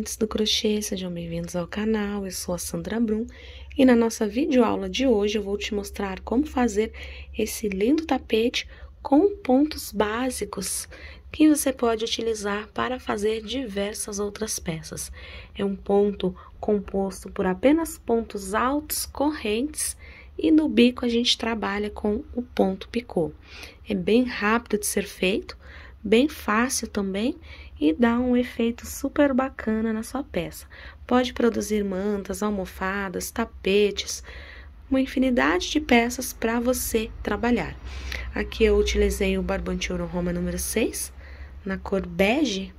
amantes do crochê, sejam bem-vindos ao canal. Eu sou a Sandra Brum e na nossa videoaula de hoje eu vou te mostrar como fazer esse lindo tapete com pontos básicos que você pode utilizar para fazer diversas outras peças. É um ponto composto por apenas pontos altos correntes e no bico a gente trabalha com o ponto picô. É bem rápido de ser feito, bem fácil também e dá um efeito super bacana na sua peça. Pode produzir mantas, almofadas, tapetes, uma infinidade de peças para você trabalhar. Aqui eu utilizei o barbante Ouro Roma número 6, na cor bege.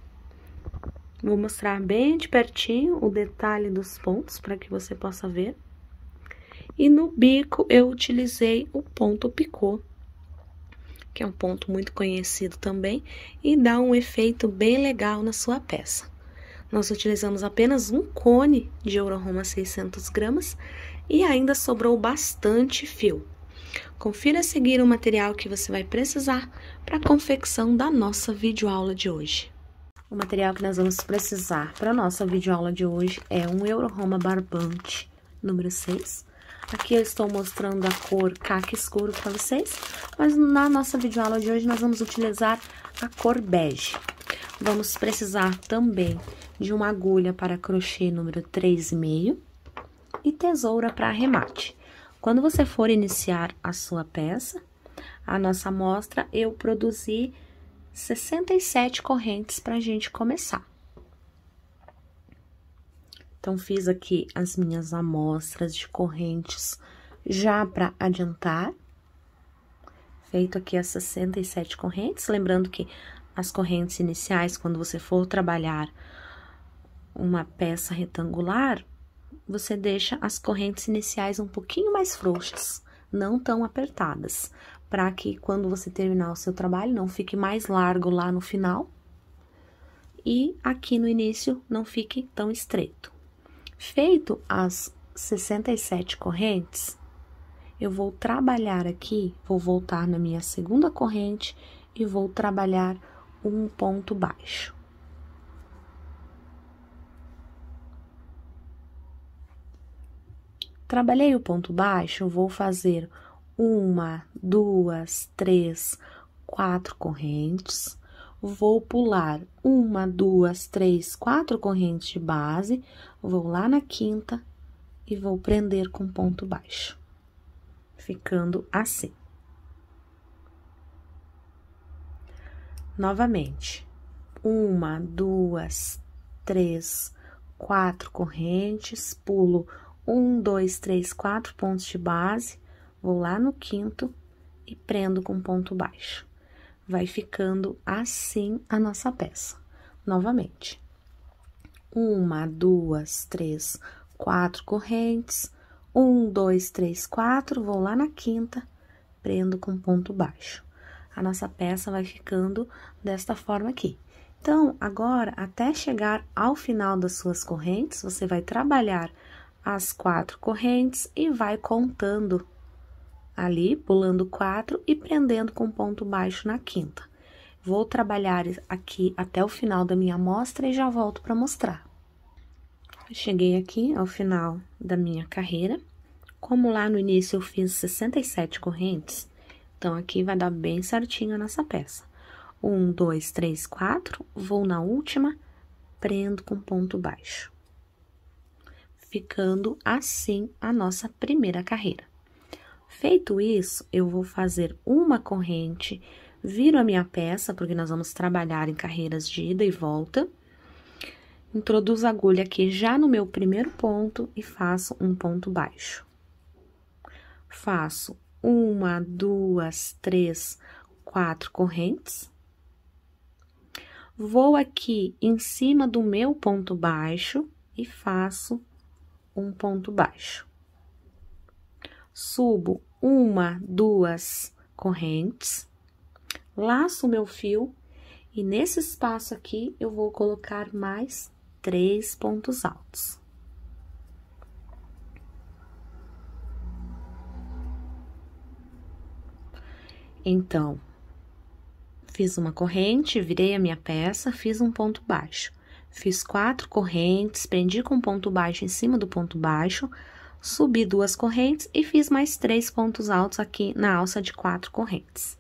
Vou mostrar bem de pertinho o detalhe dos pontos para que você possa ver. E no bico eu utilizei o ponto picô, que é um ponto muito conhecido também, e dá um efeito bem legal na sua peça. Nós utilizamos apenas um cone de Ouro Roma 600 gramas e ainda sobrou bastante fio. Confira a seguir o material que você vai precisar para a confecção da nossa videoaula de hoje. O material que nós vamos precisar para a nossa videoaula de hoje é um Ouro Roma barbante número 6. Aqui eu estou mostrando a cor caque escuro para vocês, mas na nossa videoaula de hoje nós vamos utilizar a cor bege. Vamos precisar também de uma agulha para crochê número 3,5 e tesoura para arremate. Quando você for iniciar a sua peça, a nossa amostra, eu produzi 67 correntes para a gente começar. Então, fiz aqui as minhas amostras de correntes já para adiantar. Feito aqui as 67 correntes, lembrando que as correntes iniciais, quando você for trabalhar uma peça retangular, você deixa as correntes iniciais um pouquinho mais frouxas, não tão apertadas, para que quando você terminar o seu trabalho não fique mais largo lá no final e aqui no início não fique tão estreito. Feito as 67 correntes, eu vou trabalhar aqui, vou voltar na minha segunda corrente e vou trabalhar um ponto baixo. Trabalhei o ponto baixo, eu vou fazer 1, 2, 3, 4 correntes. Vou pular 1, 2, 3, 4 correntes de base, vou lá na quinta e vou prender com ponto baixo, ficando assim. Novamente, 1, 2, 3, 4 correntes, pulo 1, 2, 3, 4 pontos de base, vou lá no quinto e prendo com ponto baixo. Vai ficando assim a nossa peça. Novamente. 1, 2, 3, 4 correntes. 1, 2, 3, 4. Vou lá na quinta, prendo com ponto baixo. A nossa peça vai ficando desta forma aqui. Então, agora, até chegar ao final das suas correntes, você vai trabalhar as 4 correntes e vai contando ali, pulando 4 e prendendo com ponto baixo na quinta. Vou trabalhar aqui até o final da minha amostra e já volto para mostrar. Cheguei aqui ao final da minha carreira. Como lá no início eu fiz 67 correntes, então aqui vai dar bem certinho a nossa peça. 1, 2, 3, 4, vou na última, prendo com ponto baixo. Ficando assim a nossa primeira carreira. Feito isso, eu vou fazer uma corrente, viro a minha peça, porque nós vamos trabalhar em carreiras de ida e volta. Introduzo a agulha aqui já no meu primeiro ponto e faço um ponto baixo. Faço 1, 2, 3, 4 correntes. Vou aqui em cima do meu ponto baixo e faço um ponto baixo. Subo 1, 2 correntes, laço o meu fio e nesse espaço aqui eu vou colocar mais 3 pontos altos. Então, fiz uma corrente, virei a minha peça, fiz um ponto baixo. Fiz 4 correntes, prendi com ponto baixo em cima do ponto baixo, subi 2 correntes e fiz mais 3 pontos altos aqui na alça de 4 correntes.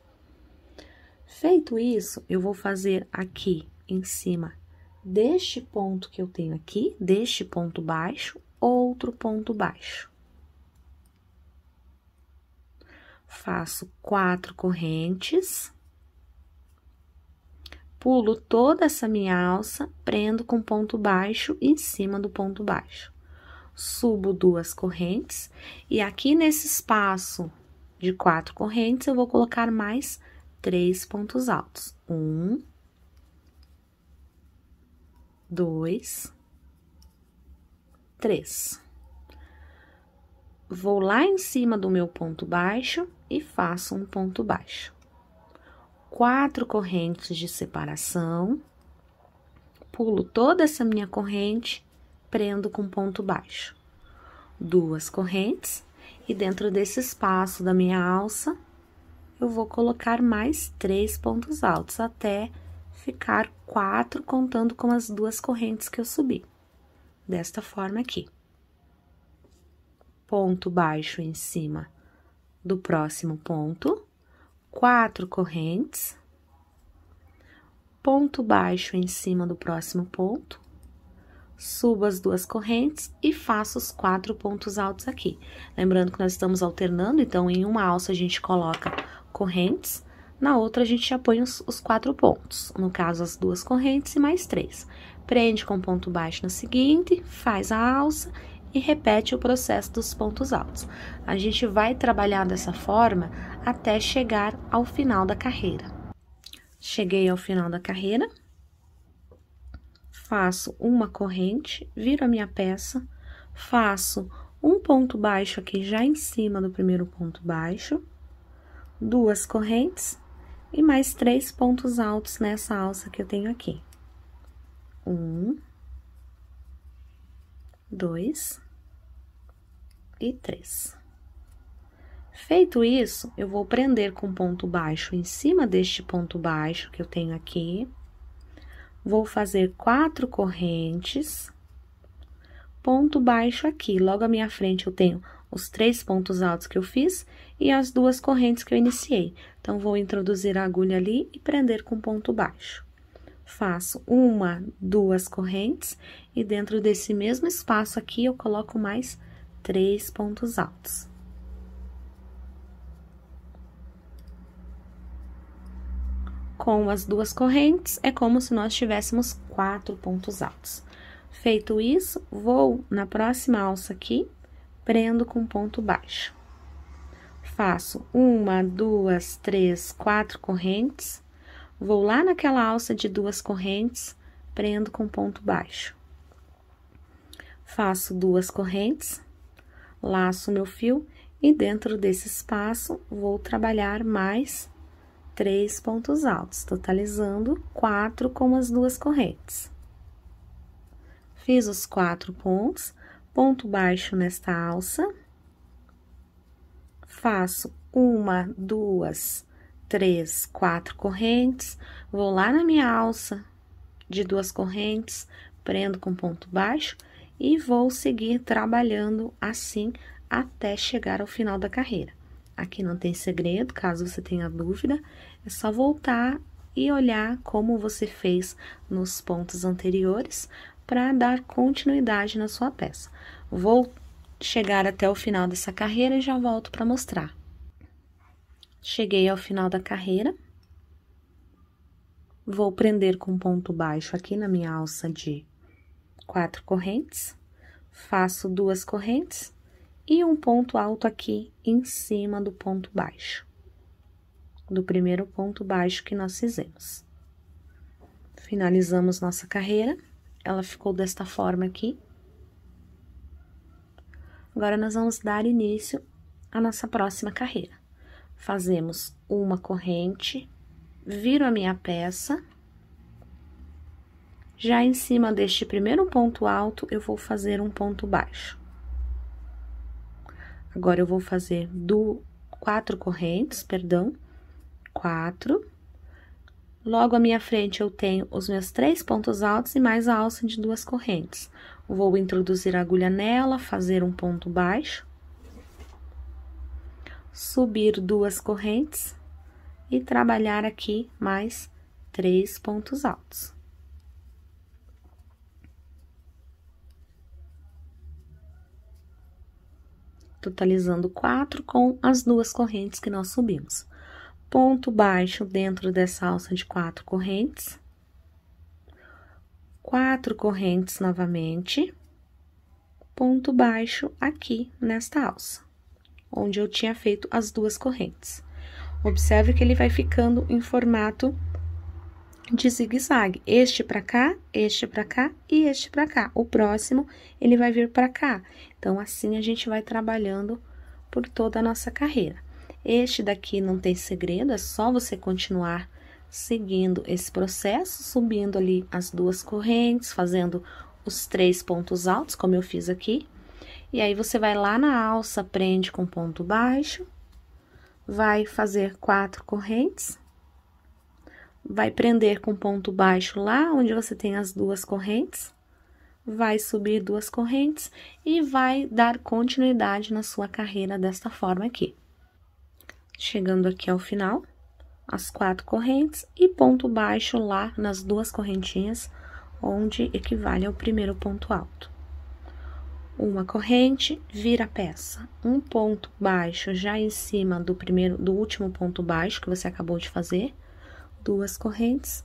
Feito isso, eu vou fazer aqui em cima deste ponto que eu tenho aqui, deste ponto baixo, outro ponto baixo. Faço 4 correntes, pulo toda essa minha alça, prendo com ponto baixo em cima do ponto baixo. Subo 2 correntes, e aqui nesse espaço de 4 correntes, eu vou colocar mais 3 pontos altos. 1, 2, 3. Vou lá em cima do meu ponto baixo e faço um ponto baixo. 4 correntes de separação, pulo toda essa minha corrente, prendo com ponto baixo. 2 correntes, e dentro desse espaço da minha alça, eu vou colocar mais 3 pontos altos, até ficar 4, contando com as 2 correntes que eu subi. Desta forma aqui. Ponto baixo em cima do próximo ponto, 4 correntes, ponto baixo em cima do próximo ponto, subo as 2 correntes e faço os 4 pontos altos aqui. Lembrando que nós estamos alternando, então, em uma alça a gente coloca correntes, na outra a gente já põe os 4 pontos, no caso, as 2 correntes e mais 3. Prende com ponto baixo na seguinte, faz a alça e repete o processo dos pontos altos. A gente vai trabalhar dessa forma até chegar ao final da carreira. Cheguei ao final da carreira, faço uma corrente, viro a minha peça, faço um ponto baixo aqui já em cima do primeiro ponto baixo, 2 correntes e mais 3 pontos altos nessa alça que eu tenho aqui. 1, 2 e 3. Feito isso, eu vou prender com ponto baixo em cima deste ponto baixo que eu tenho aqui. Vou fazer 4 correntes, ponto baixo aqui. Logo à minha frente eu tenho os 3 pontos altos que eu fiz e as 2 correntes que eu iniciei. Então, vou introduzir a agulha ali e prender com ponto baixo. Faço 1, 2 correntes, e dentro desse mesmo espaço aqui, eu coloco mais 3 pontos altos. Com as 2 correntes, é como se nós tivéssemos 4 pontos altos. Feito isso, vou na próxima alça aqui, prendo com ponto baixo. Faço 1, 2, 3, 4 correntes. Vou lá naquela alça de 2 correntes, prendo com ponto baixo. Faço 2 correntes, laço meu fio e dentro desse espaço vou trabalhar mais 3 pontos altos, totalizando 4 com as 2 correntes. Fiz os 4 pontos, ponto baixo nesta alça. Faço 1, 2, 3, 4 correntes, vou lá na minha alça de 2 correntes, prendo com ponto baixo e vou seguir trabalhando assim até chegar ao final da carreira. Aqui não tem segredo, caso você tenha dúvida, é só voltar e olhar como você fez nos pontos anteriores para dar continuidade na sua peça. Vou chegar até o final dessa carreira e já volto para mostrar. Cheguei ao final da carreira, vou prender com ponto baixo aqui na minha alça de 4 correntes, faço 2 correntes e um ponto alto aqui em cima do ponto baixo, do primeiro ponto baixo que nós fizemos. Finalizamos nossa carreira, ela ficou desta forma aqui. Agora, nós vamos dar início à nossa próxima carreira. Fazemos uma corrente, viro a minha peça. Já em cima deste primeiro ponto alto, eu vou fazer um ponto baixo. Agora, eu vou fazer 4 correntes, 4. Logo à minha frente, eu tenho os meus 3 pontos altos e mais a alça de 2 correntes. Vou introduzir a agulha nela, fazer um ponto baixo, subir 2 correntes e trabalhar aqui mais 3 pontos altos. Totalizando 4 com as 2 correntes que nós subimos. Ponto baixo dentro dessa alça de 4 correntes. 4 correntes novamente. Ponto baixo aqui nesta alça, onde eu tinha feito as 2 correntes. Observe que ele vai ficando em formato de zigue-zague. Este pra cá, este pra cá e este pra cá. O próximo, ele vai vir pra cá. Então, assim, a gente vai trabalhando por toda a nossa carreira. Este daqui não tem segredo, é só você continuar seguindo esse processo, subindo ali as 2 correntes, fazendo os 3 pontos altos, como eu fiz aqui. E aí, você vai lá na alça, prende com ponto baixo, vai fazer 4 correntes, vai prender com ponto baixo lá onde você tem as 2 correntes, vai subir 2 correntes e vai dar continuidade na sua carreira desta forma aqui. Chegando aqui ao final, as 4 correntes e ponto baixo lá nas 2 correntinhas, onde equivale ao primeiro ponto alto. Uma corrente, vira a peça, um ponto baixo já em cima do último ponto baixo que você acabou de fazer, 2 correntes,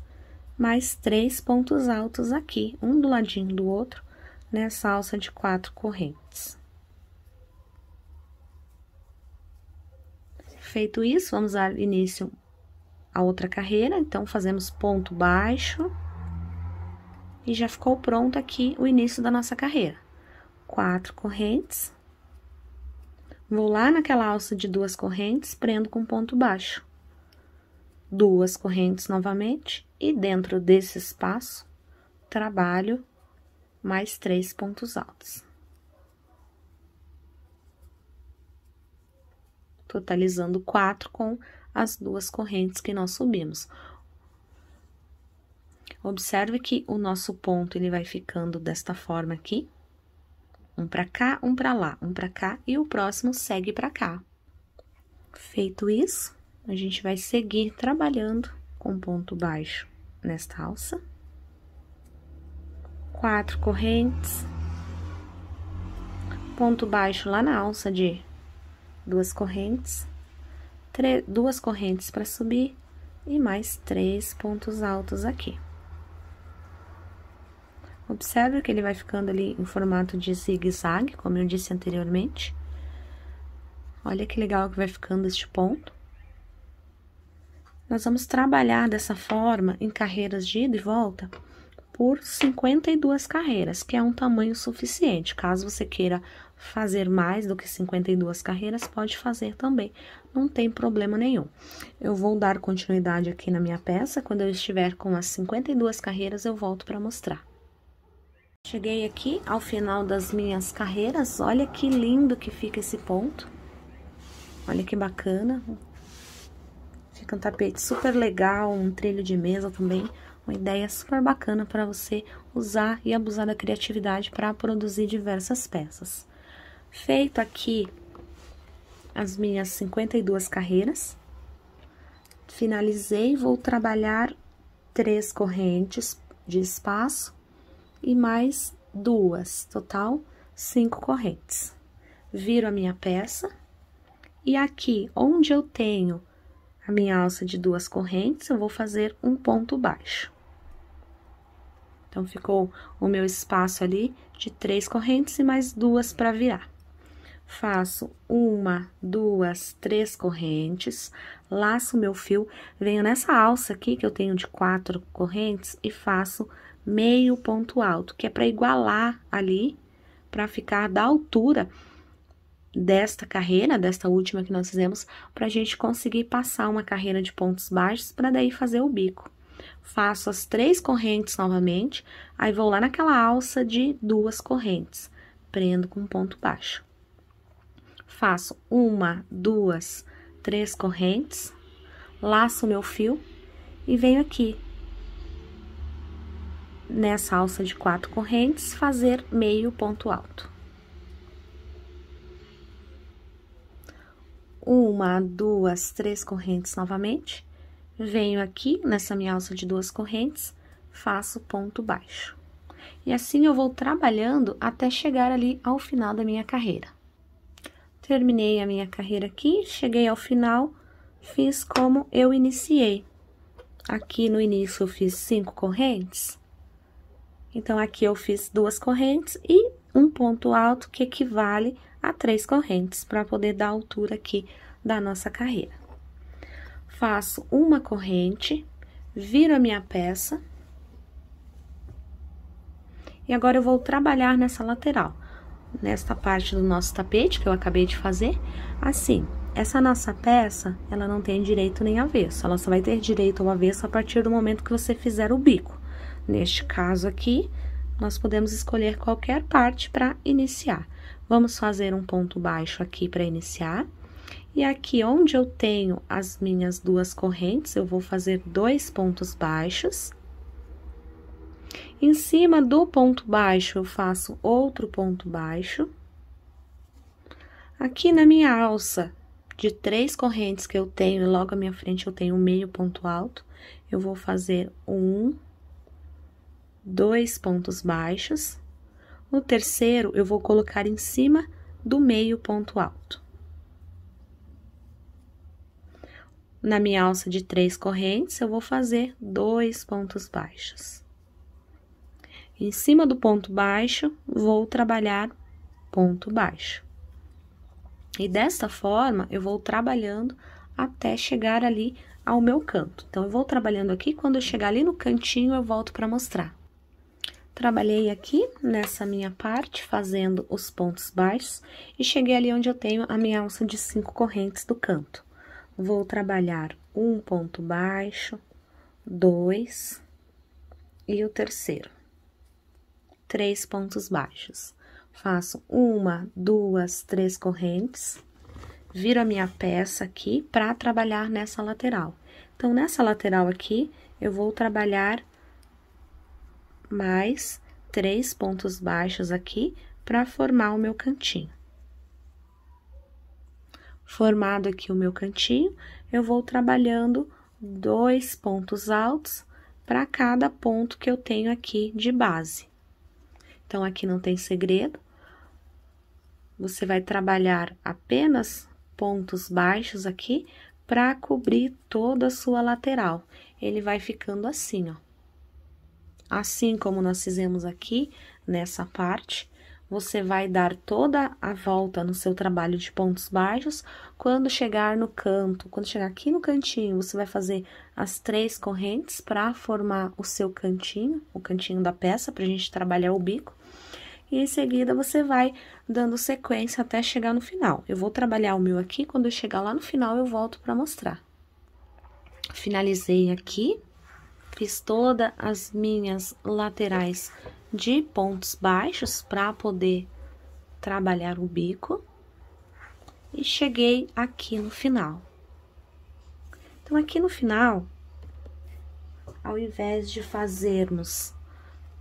mais 3 pontos altos aqui, um do ladinho do outro, nessa alça de 4 correntes. Feito isso, vamos dar início a outra carreira, então, fazemos ponto baixo, e já ficou pronto aqui o início da nossa carreira. 4 correntes, vou lá naquela alça de 2 correntes, prendo com ponto baixo. 2 correntes novamente, e dentro desse espaço, trabalho mais 3 pontos altos. Totalizando 4 com as 2 correntes que nós subimos. Observe que o nosso ponto, ele vai ficando desta forma aqui. Um pra cá, um pra lá, um pra cá, e o próximo segue pra cá. Feito isso, a gente vai seguir trabalhando com ponto baixo nesta alça. 4 correntes. Ponto baixo lá na alça de 2 correntes, 2 correntes para subir e mais 3 pontos altos aqui. Observe que ele vai ficando ali em formato de zigue-zague, como eu disse anteriormente. Olha que legal que vai ficando este ponto. Nós vamos trabalhar dessa forma em carreiras de ida e volta por 52 carreiras, que é um tamanho suficiente. Caso você queira fazer mais do que 52 carreiras, pode fazer também, não tem problema nenhum. Eu vou dar continuidade aqui na minha peça, quando eu estiver com as 52 carreiras, eu volto para mostrar. Cheguei aqui ao final das minhas carreiras, olha que lindo que fica esse ponto. Olha que bacana. Fica um tapete super legal, um trilho de mesa também. Uma ideia super bacana para você usar e abusar da criatividade para produzir diversas peças. Feito aqui as minhas 52 carreiras, finalizei, vou trabalhar 3 correntes de espaço e mais 2, total 5 correntes. Viro a minha peça e aqui onde eu tenho a minha alça de 2 correntes, eu vou fazer um ponto baixo. Então, ficou o meu espaço ali de 3 correntes e mais 2 para virar. Faço 1, 2, 3 correntes, laço o meu fio, venho nessa alça aqui, que eu tenho de 4 correntes, e faço meio ponto alto, que é para igualar ali, para ficar da altura desta carreira, desta última que nós fizemos, para a gente conseguir passar uma carreira de pontos baixos, para daí fazer o bico. Faço as 3 correntes novamente, aí vou lá naquela alça de 2 correntes, prendo com ponto baixo. Faço 1, 2, 3 correntes, laço o meu fio e venho aqui, nessa alça de 4 correntes, fazer meio ponto alto. 1, 2, 3 correntes novamente, venho aqui nessa minha alça de 2 correntes, faço ponto baixo. E assim eu vou trabalhando até chegar ali ao final da minha carreira. Terminei a minha carreira aqui, cheguei ao final, fiz como eu iniciei. Aqui no início eu fiz 5 correntes, então aqui eu fiz 2 correntes e um ponto alto que equivale a 3 correntes, para poder dar a altura aqui da nossa carreira. Faço uma corrente, viro a minha peça. E agora eu vou trabalhar nessa lateral, nesta parte do nosso tapete que eu acabei de fazer. Assim, essa nossa peça, ela não tem direito nem avesso, ela só vai ter direito ao avesso a partir do momento que você fizer o bico. Neste caso aqui, nós podemos escolher qualquer parte para iniciar. Vamos fazer um ponto baixo aqui para iniciar. E aqui onde eu tenho as minhas 2 correntes, eu vou fazer 2 pontos baixos. Em cima do ponto baixo, eu faço outro ponto baixo. Aqui na minha alça de 3 correntes que eu tenho, e logo à minha frente eu tenho um meio ponto alto, eu vou fazer 1, 2 pontos baixos. No terceiro, eu vou colocar em cima do meio ponto alto. Na minha alça de 3 correntes, eu vou fazer 2 pontos baixos. Em cima do ponto baixo, vou trabalhar ponto baixo. E desta forma, eu vou trabalhando até chegar ali ao meu canto. Então, eu vou trabalhando aqui, quando eu chegar ali no cantinho, eu volto para mostrar. Trabalhei aqui nessa minha parte, fazendo os pontos baixos, e cheguei ali onde eu tenho a minha alça de 5 correntes do canto. Vou trabalhar um ponto baixo, 2, e o terceiro. 3 pontos baixos. Faço 1, 2, 3 correntes, viro a minha peça aqui para trabalhar nessa lateral. Então, nessa lateral aqui, eu vou trabalhar mais 3 pontos baixos aqui para formar o meu cantinho. Formado aqui o meu cantinho, eu vou trabalhando 2 pontos altos para cada ponto que eu tenho aqui de base. Então, aqui não tem segredo, você vai trabalhar apenas pontos baixos aqui para cobrir toda a sua lateral. Ele vai ficando assim, ó. Assim como nós fizemos aqui, nessa parte, você vai dar toda a volta no seu trabalho de pontos baixos. Quando chegar no canto, quando chegar aqui no cantinho, você vai fazer as 3 correntes para formar o seu cantinho, o cantinho da peça, pra gente trabalhar o bico. E em seguida, você vai dando sequência até chegar no final. Eu vou trabalhar o meu aqui, quando eu chegar lá no final, eu volto para mostrar. Finalizei aqui, fiz todas as minhas laterais de pontos baixos para poder trabalhar o bico. E cheguei aqui no final. Então, aqui no final, ao invés de fazermos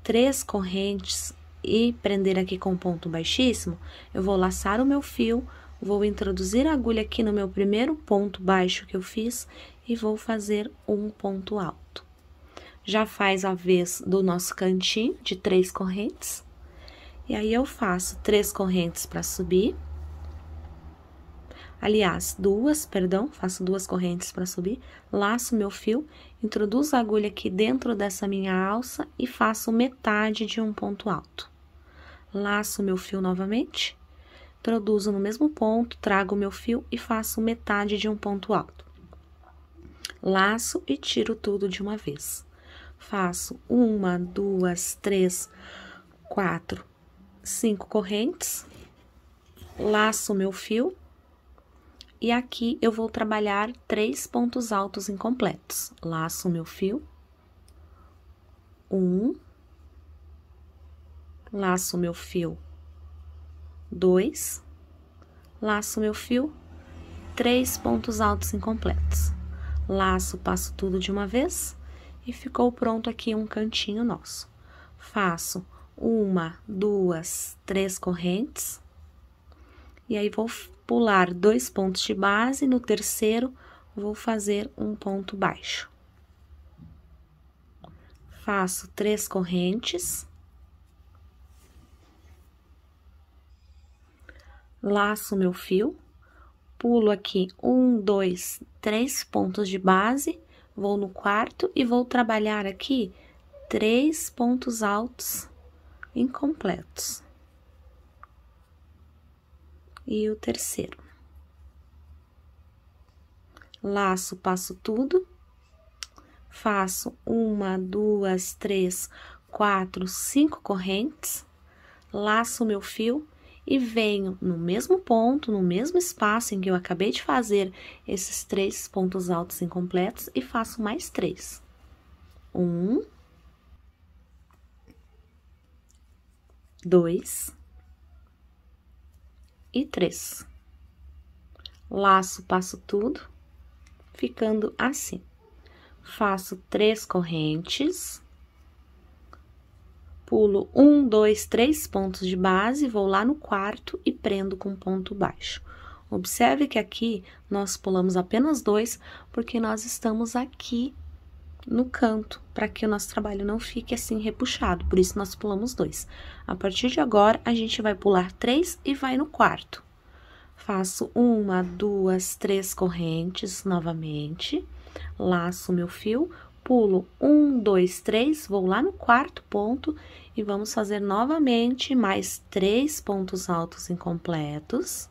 3 correntes e prender aqui com ponto baixíssimo, eu vou laçar o meu fio, vou introduzir a agulha aqui no meu primeiro ponto baixo que eu fiz e vou fazer um ponto alto. Já faz a vez do nosso cantinho de 3 correntes, e aí eu faço 3 correntes para subir. Aliás, faço 2 correntes para subir, laço meu fio, introduzo a agulha aqui dentro dessa minha alça e faço metade de um ponto alto. Laço meu fio novamente, introduzo no mesmo ponto, trago meu fio e faço metade de um ponto alto. Laço e tiro tudo de uma vez. Faço 1, 2, 3, 4, 5 correntes, laço meu fio. E aqui, eu vou trabalhar 3 pontos altos incompletos. Laço o meu fio. 1. Laço o meu fio. 2. Laço o meu fio. 3 pontos altos incompletos. laço, passo tudo de uma vez e ficou pronto aqui um cantinho nosso. Faço 1, 2, 3 correntes, e aí vou pular 2 pontos de base, no terceiro vou fazer um ponto baixo. Faço 3 correntes, laço meu fio, pulo aqui 1, 2, 3 pontos de base, vou no quarto e vou trabalhar aqui 3 pontos altos incompletos. E o terceiro. Laço, passo tudo, faço 1, 2, 3, 4, 5 correntes, laço meu fio e venho no mesmo ponto, no mesmo espaço em que eu acabei de fazer esses 3 pontos altos incompletos e faço mais 3. 1, 2 e 3. Laço, passo tudo, ficando assim. Faço 3 correntes, pulo 1, 2, 3 pontos de base, vou lá no quarto e prendo com ponto baixo. Observe que aqui nós pulamos apenas 2, porque nós estamos aqui no canto, para que o nosso trabalho não fique assim repuxado, por isso nós pulamos 2. A partir de agora, a gente vai pular 3 e vai no quarto. Faço 1, 2, 3 correntes novamente, laço meu fio, pulo 1, 2, 3, vou lá no quarto ponto e vamos fazer novamente mais 3 pontos altos incompletos.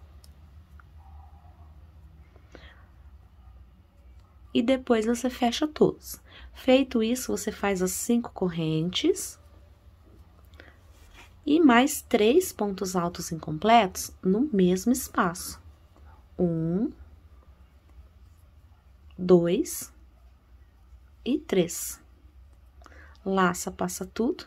E depois você fecha todos. Feito isso, você faz as 5 correntes e mais 3 pontos altos incompletos no mesmo espaço. 1, 2 e 3. Laça, passa tudo,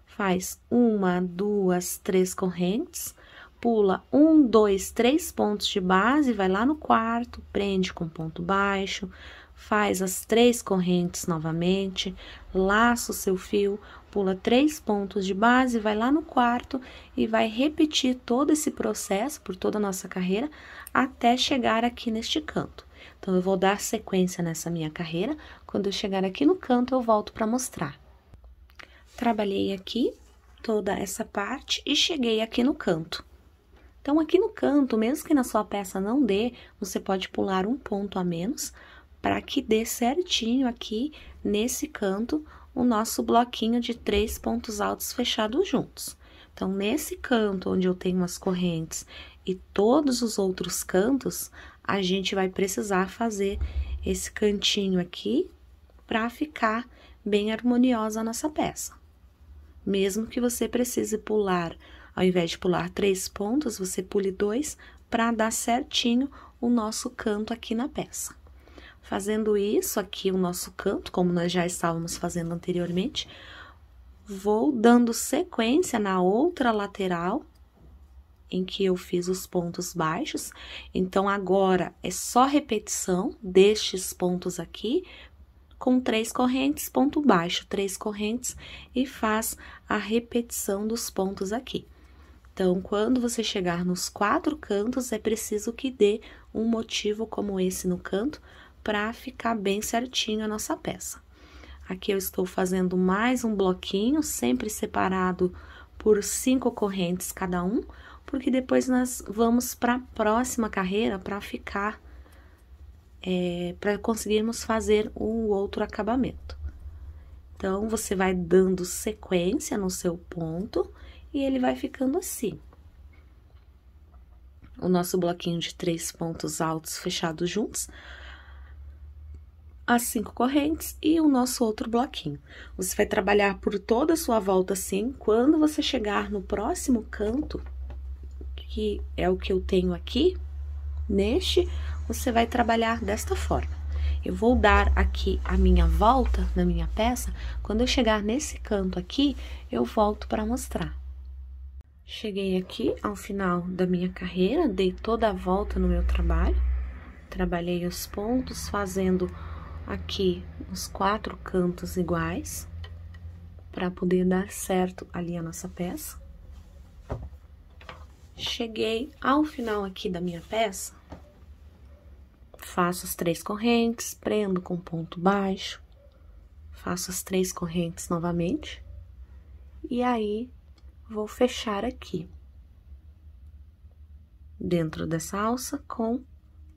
faz 1, 2, 3 correntes, pula 1, 2, 3 pontos de base, vai lá no quarto, prende com ponto baixo, faz as 3 correntes novamente, laça o seu fio, pula 3 pontos de base, vai lá no quarto e vai repetir todo esse processo por toda a nossa carreira até chegar aqui neste canto. Então, eu vou dar sequência nessa minha carreira, quando eu chegar aqui no canto, eu volto para mostrar. Trabalhei aqui toda essa parte e cheguei aqui no canto. Então, aqui no canto, mesmo que na sua peça não dê, você pode pular um ponto a menos, para que dê certinho aqui, nesse canto, o nosso bloquinho de 3 pontos altos fechados juntos. Então, nesse canto, onde eu tenho as correntes e todos os outros cantos, a gente vai precisar fazer esse cantinho aqui, para ficar bem harmoniosa a nossa peça. Mesmo que você precise pular, ao invés de pular 3 pontos, você pule 2 para dar certinho o nosso canto aqui na peça. Fazendo isso aqui, o nosso canto, como nós já estávamos fazendo anteriormente, vou dando sequência na outra lateral, em que eu fiz os pontos baixos. Então, agora, é só repetição destes pontos aqui, com 3 correntes, ponto baixo, 3 correntes, e faz a repetição dos pontos aqui. Então, quando você chegar nos 4 cantos, é preciso que dê um motivo como esse no canto, para ficar bem certinho a nossa peça. Aqui eu estou fazendo mais um bloquinho, sempre separado por 5 correntes cada um, porque depois nós vamos para a próxima carreira para ficar, para conseguirmos fazer um outro acabamento. Então, você vai dando sequência no seu ponto e ele vai ficando assim. O nosso bloquinho de 3 pontos altos fechados juntos, as 5 correntes e o nosso outro bloquinho. Você vai trabalhar por toda a sua volta assim. Quando você chegar no próximo canto, que é o que eu tenho aqui, neste, você vai trabalhar desta forma. Eu vou dar aqui a minha volta na minha peça, quando eu chegar nesse canto aqui, eu volto para mostrar. Cheguei aqui ao final da minha carreira, dei toda a volta no meu trabalho, trabalhei os pontos, fazendo aqui os 4 cantos iguais, para poder dar certo ali a nossa peça. Cheguei ao final aqui da minha peça, faço as 3 correntes, prendo com ponto baixo, faço as 3 correntes novamente, e aí vou fechar aqui, dentro dessa alça com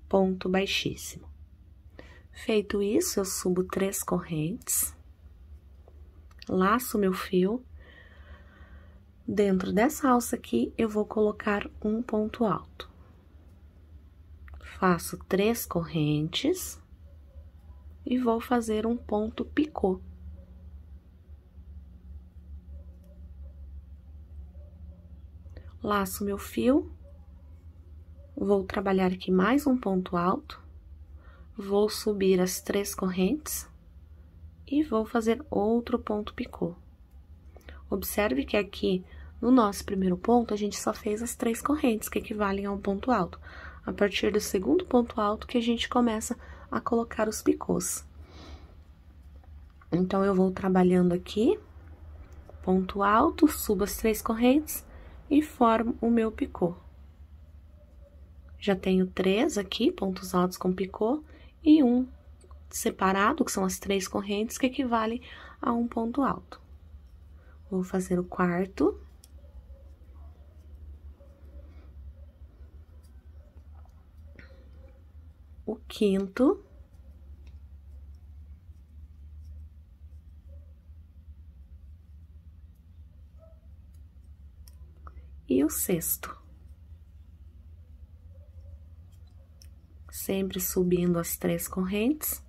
ponto baixíssimo. Feito isso, eu subo 3 correntes, laço meu fio. Dentro dessa alça aqui, eu vou colocar um ponto alto. Faço 3 correntes e vou fazer um ponto picô. Laço meu fio, vou trabalhar aqui mais um ponto alto, vou subir as 3 correntes e vou fazer outro ponto picô. Observe que aqui no nosso primeiro ponto, a gente só fez as 3 correntes, que equivalem a um ponto alto. A partir do segundo ponto alto que a gente começa a colocar os picôs. Então, eu vou trabalhando aqui, ponto alto, subo as 3 correntes e formo o meu picô. Já tenho 3 aqui, pontos altos com picô, e um separado, que são as 3 correntes, que equivalem a um ponto alto. Vou fazer o quarto. O quinto. E o sexto. Sempre subindo as 3 correntes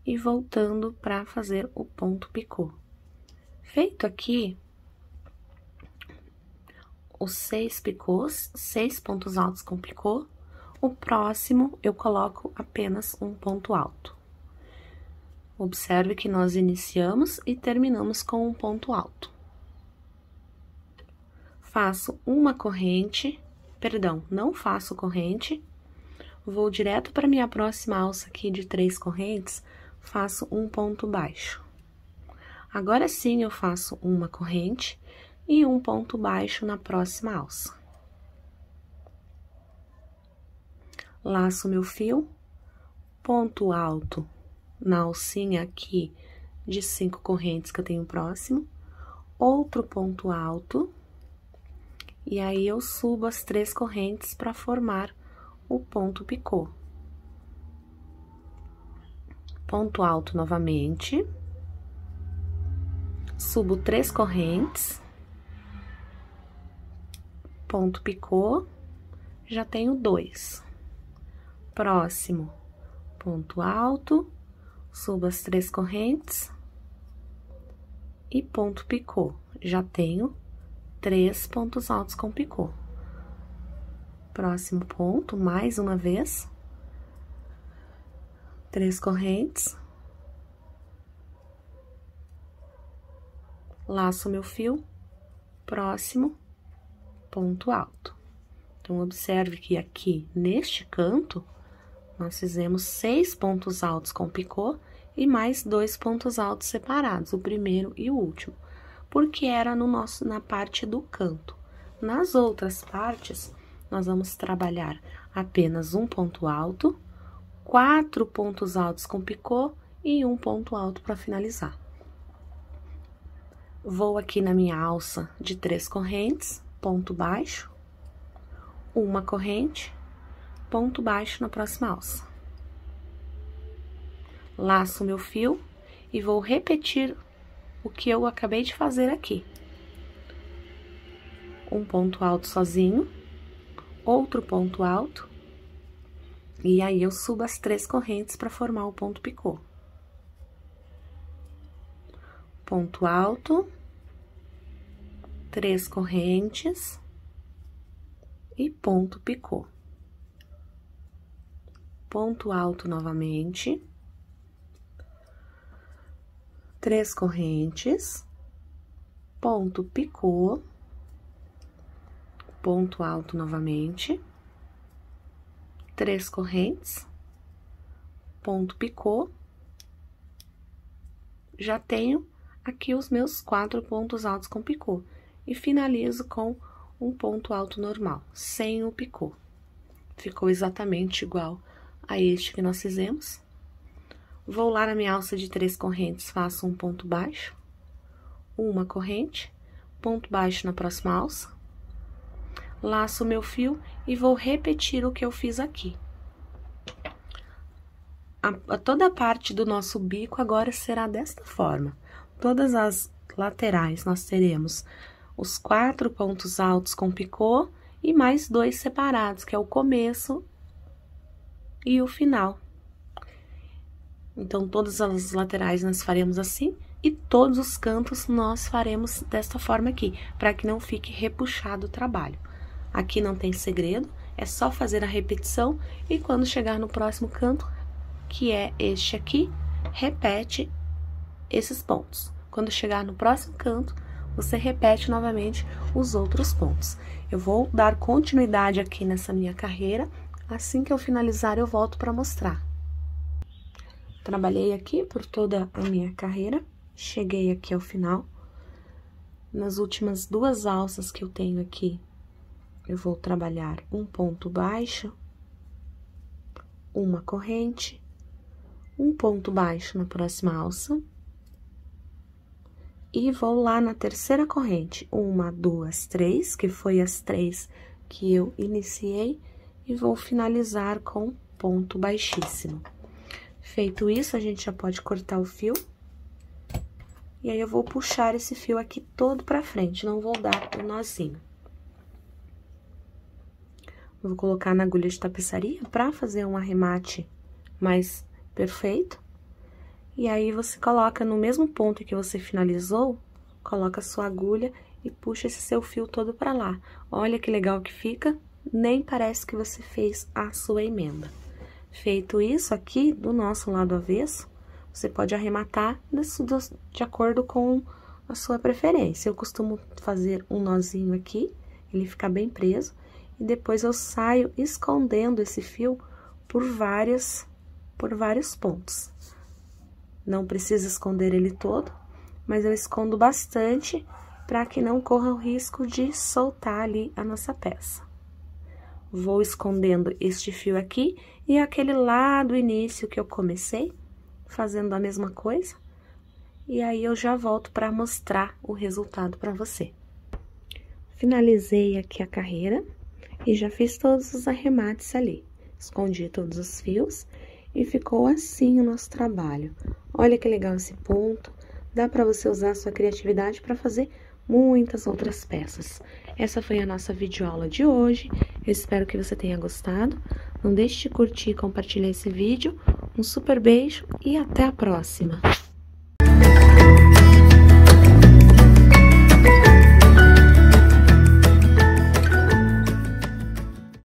e voltando para fazer o ponto picô. Feito aqui os 6 picôs, 6 pontos altos com picô, o próximo eu coloco apenas um ponto alto. Observe que nós iniciamos e terminamos com um ponto alto. Faço uma corrente, perdão, não faço corrente, vou direto para minha próxima alça aqui de 3 correntes, faço um ponto baixo. Agora sim, eu faço uma corrente e um ponto baixo na próxima alça. Laço meu fio, ponto alto na alcinha aqui de 5 correntes que eu tenho próximo, outro ponto alto, e aí eu subo as 3 correntes para formar o ponto picô. Ponto alto novamente, subo 3 correntes, ponto picô, já tenho 2. Próximo, ponto alto, subo as 3 correntes e ponto picô. Já tenho 3 pontos altos com picô. Próximo ponto, mais uma vez, 3 correntes, laço meu fio, próximo, ponto alto. Então, observe que aqui, neste canto, nós fizemos 6 pontos altos com picô e mais 2 pontos altos separados, o primeiro e o último, porque era na parte do canto. Nas outras partes, nós vamos trabalhar apenas um ponto alto, 4 pontos altos com picô e um ponto alto para finalizar. Vou aqui na minha alça de 3 correntes, ponto baixo, uma corrente, ponto baixo na próxima alça. Laço meu fio e vou repetir o que eu acabei de fazer aqui. Um ponto alto sozinho, outro ponto alto, e aí eu subo as 3 correntes para formar o ponto picô. Ponto alto, 3 correntes e ponto picô. Ponto alto novamente, 3 correntes, ponto picô, ponto alto novamente, 3 correntes, ponto picô já tenho aqui os meus 4 pontos altos com picô. E finalizo com um ponto alto normal, sem o picô. Ficou exatamente igual a este que nós fizemos. Vou lá na minha alça de 3 correntes, faço um ponto baixo, uma corrente, ponto baixo na próxima alça, laço o meu fio e vou repetir o que eu fiz aqui. Toda a parte do nosso bico agora será desta forma. Todas as laterais nós teremos os 4 pontos altos com picô e mais 2 separados, que é o começo e o final. Então, todas as laterais nós faremos assim e todos os cantos nós faremos desta forma aqui, para que não fique repuxado o trabalho. Aqui não tem segredo, é só fazer a repetição e quando chegar no próximo canto, que é este aqui, repete esses pontos. Quando chegar no próximo canto, você repete novamente os outros pontos. Eu vou dar continuidade aqui nessa minha carreira, assim que eu finalizar eu volto para mostrar. Trabalhei aqui por toda a minha carreira, cheguei aqui ao final. Nas últimas 2 alças que eu tenho aqui, eu vou trabalhar um ponto baixo, uma corrente, um ponto baixo na próxima alça. E vou lá na terceira corrente, 1, 2, 3, que foi as 3 que eu iniciei, e vou finalizar com ponto baixíssimo. Feito isso, a gente já pode cortar o fio. E aí, eu vou puxar esse fio aqui todo pra frente, não vou dar o nozinho. Vou colocar na agulha de tapeçaria pra fazer um arremate mais perfeito. E aí, você coloca no mesmo ponto que você finalizou, coloca a sua agulha e puxa esse seu fio todo pra lá. Olha que legal que fica, nem parece que você fez a sua emenda. Feito isso aqui, do nosso lado avesso, você pode arrematar de acordo com a sua preferência. Eu costumo fazer um nozinho aqui, ele fica bem preso, e depois eu saio escondendo esse fio por vários pontos. Não precisa esconder ele todo, mas eu escondo bastante para que não corra o risco de soltar ali a nossa peça. Vou escondendo este fio aqui e aquele lá do início que eu comecei, fazendo a mesma coisa. E aí, eu já volto para mostrar o resultado para você. Finalizei aqui a carreira e já fiz todos os arremates ali. Escondi todos os fios e ficou assim o nosso trabalho. Olha que legal esse ponto. Dá para você usar a sua criatividade para fazer muitas outras peças. Essa foi a nossa videoaula de hoje. Eu espero que você tenha gostado. Não deixe de curtir e compartilhar esse vídeo. Um super beijo e até a próxima!